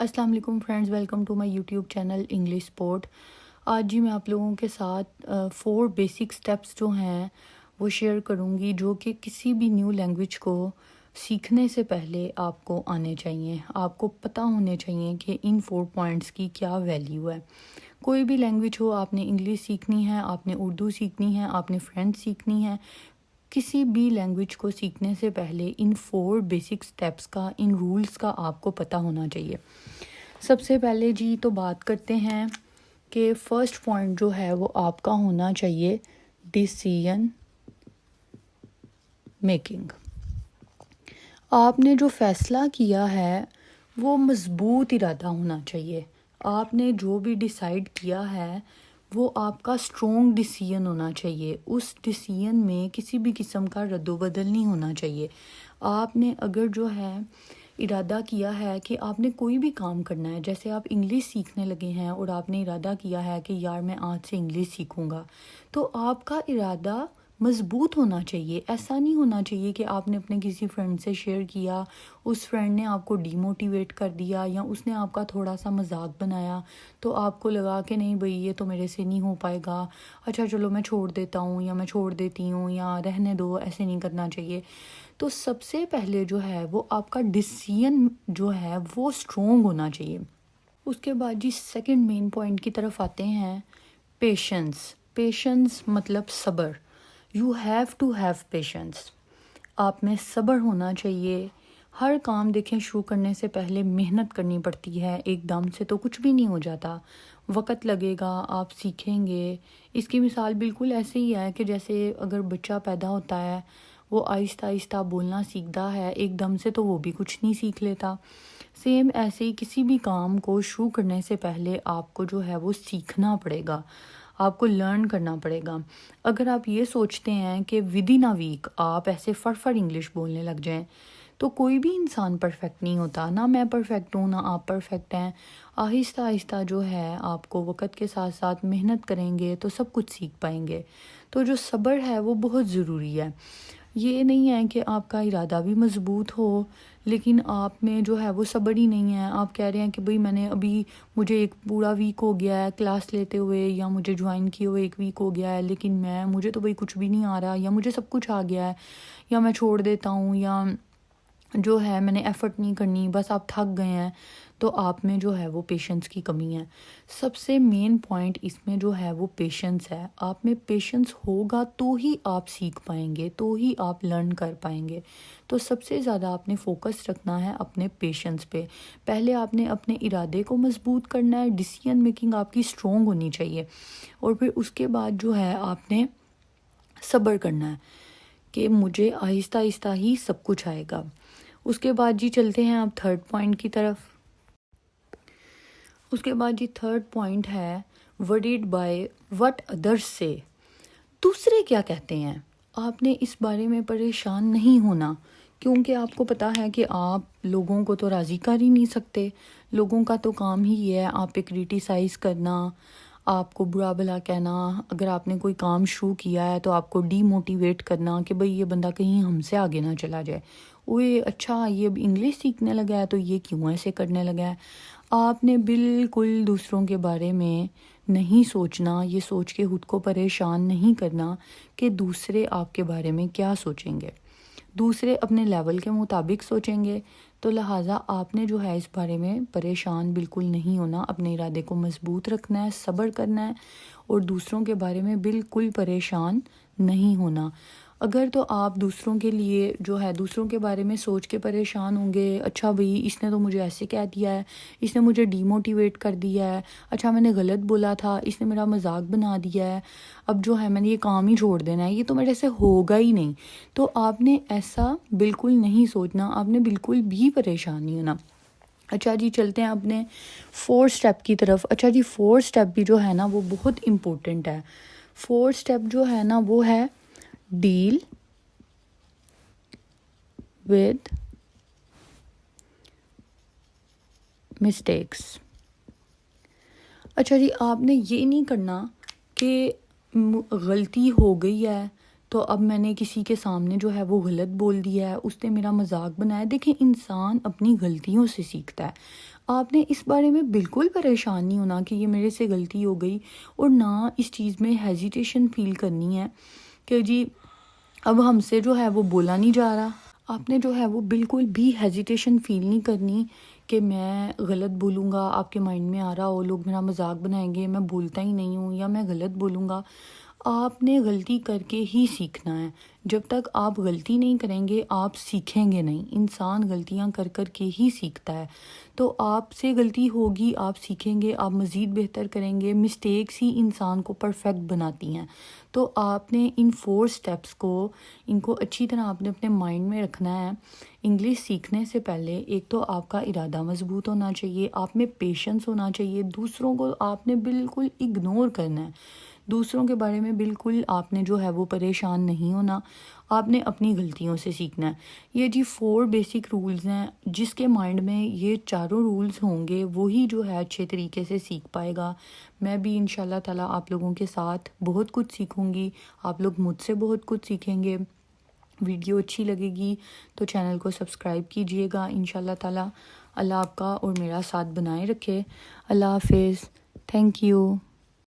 السلام علیکم friends, welcome to my YouTube channel English support. آج جی میں آپ لوگوں کے ساتھ 4 بیسک سٹیپس جو ہیں وہ شیئر کروں گی، جو کہ کسی بھی نیو لینگویج کو سیکھنے سے پہلے آپ کو آنے چاہیے، آپ کو پتہ ہونے چاہیے کہ ان 4 پوائنٹس کی کیا ویلیو ہے۔ کوئی بھی لینگویج ہو، آپ نے انگلش سیکھنی ہے، آپ نے اردو سیکھنی ہے، آپ نے فرینچ سیکھنی ہے، کسی بھی لینگویج کو سیکھنے سے پہلے ان 4 بیسک سٹیپس کا، ان رولز کا آپ کو پتہ ہونا چاہیے۔ سب سے پہلے جی تو بات کرتے ہیں کہ فرسٹ پوائنٹ جو ہے وہ آپ کا ہونا چاہیے ڈیسیژن میکنگ۔ آپ نے جو فیصلہ کیا ہے وہ مضبوط ارادہ ہونا چاہیے۔ آپ نے جو بھی ڈیسائیڈ کیا ہے وہ آپ کا اسٹرونگ ڈیسیژن ہونا چاہیے۔ اس ڈیسیژن میں کسی بھی قسم کا رد و بدل نہیں ہونا چاہیے۔ آپ نے اگر جو ہے ارادہ کیا ہے کہ آپ نے کوئی بھی کام کرنا ہے، جیسے آپ انگلش سیکھنے لگے ہیں اور آپ نے ارادہ کیا ہے کہ یار میں آج سے انگلش سیکھوں گا، تو آپ کا ارادہ مضبوط ہونا چاہیے۔ ایسا نہیں ہونا چاہیے کہ آپ نے اپنے کسی فرینڈ سے شیئر کیا، اس فرینڈ نے آپ کو ڈی موٹیویٹ کر دیا یا اس نے آپ کا تھوڑا سا مذاق بنایا تو آپ کو لگا کہ نہیں بھئی یہ تو میرے سے نہیں ہو پائے گا، اچھا چلو میں چھوڑ دیتا ہوں یا میں چھوڑ دیتی ہوں یا رہنے دو، ایسے نہیں کرنا چاہیے۔ تو سب سے پہلے جو ہے وہ آپ کا ڈیسیژن جو ہے وہ اسٹرونگ ہونا چاہیے۔ اس کے بعد جی سیکنڈ مین پوائنٹ کی طرف آتے ہیں، پیشنس۔ پیشنس مطلب صبر۔ You have to have patience. آپ میں صبر ہونا چاہیے۔ ہر کام دیکھیں شروع کرنے سے پہلے محنت کرنی پڑتی ہے، ایک دم سے تو کچھ بھی نہیں ہو جاتا، وقت لگے گا، آپ سیکھیں گے۔ اس کی مثال بالکل ایسے ہی ہے کہ جیسے اگر بچہ پیدا ہوتا ہے، وہ آہستہ آہستہ بولنا سیکھتا ہے، ایک دم سے تو وہ بھی کچھ نہیں سیکھ لیتا۔ سیم ایسے ہی کسی بھی کام کو شروع کرنے سے پہلے آپ کو جو ہے وہ سیکھنا پڑے گا، آپ کو لرن کرنا پڑے گا۔ اگر آپ یہ سوچتے ہیں کہ ود ان اے ویک آپ ایسے فٹ انگلش بولنے لگ جائیں تو کوئی بھی انسان پرفیکٹ نہیں ہوتا، نہ میں پرفیکٹ ہوں نہ آپ پرفیکٹ ہیں۔ آہستہ آہستہ جو ہے آپ کو وقت کے ساتھ ساتھ محنت کریں گے تو سب کچھ سیکھ پائیں گے۔ تو جو صبر ہے وہ بہت ضروری ہے۔ یہ نہیں ہے کہ آپ کا ارادہ بھی مضبوط ہو لیکن آپ میں جو ہے وہ صبر ہی نہیں ہے، آپ کہہ رہے ہیں کہ بھئی میں نے ابھی، مجھے ایک پورا ویک ہو گیا ہے کلاس لیتے ہوئے یا مجھے جوائن کیے ہوئے ایک ویک ہو گیا ہے، لیکن مجھے تو بھئی کچھ بھی نہیں آ رہا یا مجھے سب کچھ آ گیا ہے، یا میں چھوڑ دیتا ہوں، یا جو ہے میں نے ایفرٹ نہیں کرنی، بس آپ تھک گئے ہیں، تو آپ میں جو ہے وہ پیشنس کی کمی ہے۔ سب سے مین پوائنٹ اس میں جو ہے وہ پیشنس ہے۔ آپ میں پیشنس ہوگا تو ہی آپ سیکھ پائیں گے، تو ہی آپ لرن کر پائیں گے۔ تو سب سے زیادہ آپ نے فوکس رکھنا ہے اپنے پیشنس پہ۔ پہلے آپ نے اپنے ارادے کو مضبوط کرنا ہے، ڈیسیژن میکنگ آپ کی اسٹرونگ ہونی چاہیے، اور پھر اس کے بعد جو ہے آپ نے صبر کرنا ہے کہ مجھے آہستہ آہستہ ہی سب کچھ آئے گا۔ اس کے بعد جی چلتے ہیں آپ تھرڈ پوائنٹ کی طرف۔ اس کے بعد جی تھرڈ پوائنٹ ہے ورڈیڈ بائی وٹ ادرس سے۔ دوسرے کیا کہتے ہیں، آپ نے اس بارے میں پریشان نہیں ہونا، کیونکہ آپ کو پتا ہے کہ آپ لوگوں کو تو راضی کر ہی نہیں سکتے۔ لوگوں کا تو کام ہی یہ ہے آپ پہ کرٹیسائز کرنا، آپ کو برا بھلا کہنا۔ اگر آپ نے کوئی کام شروع کیا ہے تو آپ کو ڈی موٹیویٹ کرنا کہ بھئی یہ بندہ کہیں ہم سے آگے نہ چلا جائے، اوے اچھا یہ اب انگلش سیکھنے لگا ہے تو یہ کیوں ایسے کرنے لگا ہے۔ آپ نے بالکل دوسروں کے بارے میں نہیں سوچنا، یہ سوچ کے خود کو پریشان نہیں کرنا کہ دوسرے آپ کے بارے میں کیا سوچیں گے۔ دوسرے اپنے لیول کے مطابق سوچیں گے، تو لہٰذا آپ نے جو ہے اس بارے میں پریشان بالکل نہیں ہونا، اپنے ارادے کو مضبوط رکھنا ہے، صبر کرنا ہے، اور دوسروں کے بارے میں بالکل پریشان نہیں ہونا۔ اگر تو آپ دوسروں کے لیے جو ہے دوسروں کے بارے میں سوچ کے پریشان ہوں گے، اچھا بھئی اس نے تو مجھے ایسے کہہ دیا ہے، اس نے مجھے ڈی موٹیویٹ کر دیا ہے، اچھا میں نے غلط بولا تھا، اس نے میرا مذاق بنا دیا ہے، اب جو ہے میں نے یہ کام ہی چھوڑ دینا ہے، یہ تو میرے سے ہوگا ہی نہیں، تو آپ نے ایسا بالکل نہیں سوچنا، آپ نے بالکل بھی پریشان نہیں ہونا۔ اچھا جی چلتے ہیں اپنے 4 سٹیپ کی طرف۔ اچھا جی 4 سٹیپ بھی جو ہے نا وہ بہت امپورٹنٹ ہے۔ 4 سٹیپ جو ہے نا وہ ہے ڈیل ود مسٹیکس۔ اچھا جی آپ نے یہ نہیں کرنا کہ غلطی ہو گئی ہے تو اب میں نے کسی کے سامنے جو ہے وہ غلط بول دیا ہے، اس نے میرا مذاق بنایا۔ دیکھیں انسان اپنی غلطیوں سے سیکھتا ہے۔ آپ نے اس بارے میں بالکل پریشان نہیں ہونا کہ یہ میرے سے غلطی ہو گئی، اور نہ اس چیز میں ہیزیٹیشن فیل کرنی ہے کہ جی اب ہم سے جو ہے وہ بولا نہیں جا رہا۔ آپ نے جو ہے وہ بالکل بھی ہیزیٹیشن فیل نہیں کرنی کہ میں غلط بولوں گا۔ آپ کے مائنڈ میں آ رہا ہو لوگ میرا مذاق بنائیں گے، میں بولتا ہی نہیں ہوں، یا میں غلط بولوں گا۔ آپ نے غلطی کر کے ہی سیکھنا ہے۔ جب تک آپ غلطی نہیں کریں گے آپ سیکھیں گے نہیں۔ انسان غلطیاں کر کر کے ہی سیکھتا ہے۔ تو آپ سے غلطی ہوگی، آپ سیکھیں گے، آپ مزید بہتر کریں گے۔ مسٹیکس ہی انسان کو پرفیکٹ بناتی ہیں۔ تو آپ نے ان 4 سٹیپس کو، ان کو اچھی طرح آپ نے اپنے مائنڈ میں رکھنا ہے۔ انگلش سیکھنے سے پہلے ایک تو آپ کا ارادہ مضبوط ہونا چاہیے، آپ میں پیشنس ہونا چاہیے، دوسروں کو آپ نے بالکل اگنور کرنا ہے، دوسروں کے بارے میں بالکل آپ نے جو ہے وہ پریشان نہیں ہونا، آپ نے اپنی غلطیوں سے سیکھنا ہے۔ یہ جی 4 بیسک رولز ہیں، جس کے مائنڈ میں یہ چاروں رولز ہوں گے وہی جو ہے اچھے طریقے سے سیکھ پائے گا۔ میں بھی انشاءاللہ تعالیٰ آپ لوگوں کے ساتھ بہت کچھ سیکھوں گی، آپ لوگ مجھ سے بہت کچھ سیکھیں گے۔ ویڈیو اچھی لگے گی تو چینل کو سبسکرائب کیجئے گا انشاءاللہ تعالیٰ۔ اللہ آپ کا اور میرا ساتھ بنائے رکھے۔ اللہ حافظ۔ Thank you.